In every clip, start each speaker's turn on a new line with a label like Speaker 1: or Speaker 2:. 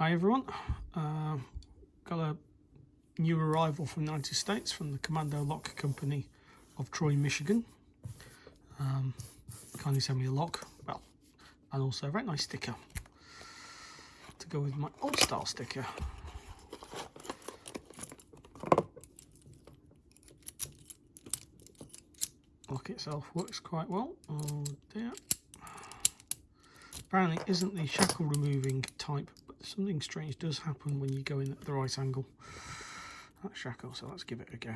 Speaker 1: Hi everyone, got a new arrival from the United States from the Commando lock company of Troy, Michigan. Kindly sent me a lock, well, and also a very nice sticker to go with my old style sticker. Lock itself works quite well. Oh dear. Apparently it isn't the shackle removing type, but something strange does happen when you go in at the right angle. That shackle, so let's give it a go.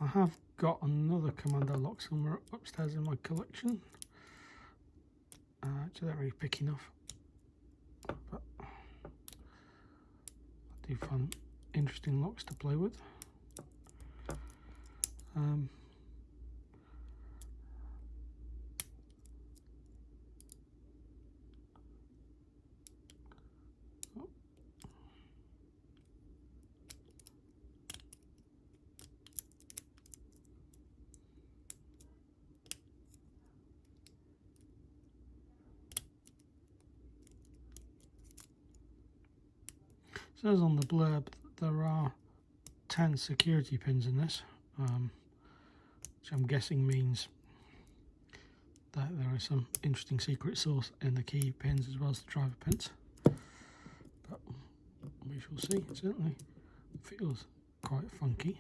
Speaker 1: I have got another Commando lock somewhere upstairs in my collection. Which I don't really pick enough, but I do find interesting locks to play with. It says on the blurb that there are 10 security pins in this, which I'm guessing means that there is some interesting secret sauce in the key pins as well as the driver pins. But we shall see. It certainly feels quite funky.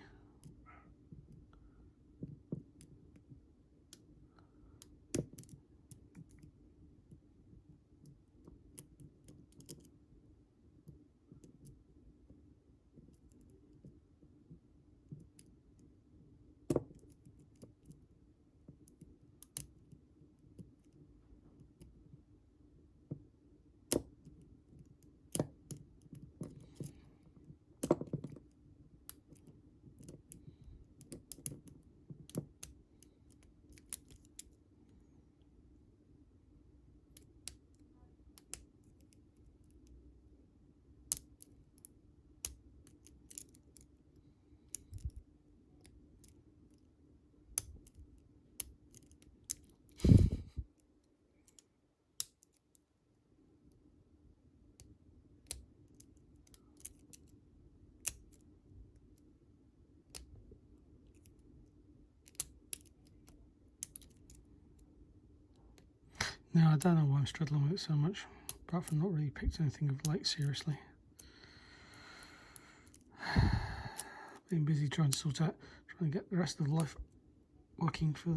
Speaker 1: Now, I don't know why I'm struggling with it so much, apart from not really picked anything of late seriously. Been busy trying to get the rest of the life working for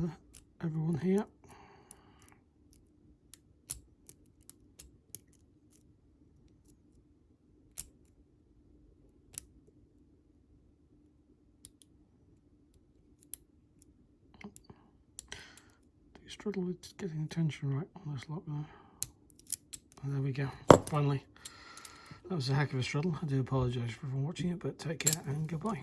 Speaker 1: everyone here. Struggle with getting the tension right on this lock there. And there we go, finally. That was a heck of a struggle. I do apologise for everyone watching it, but take care and goodbye.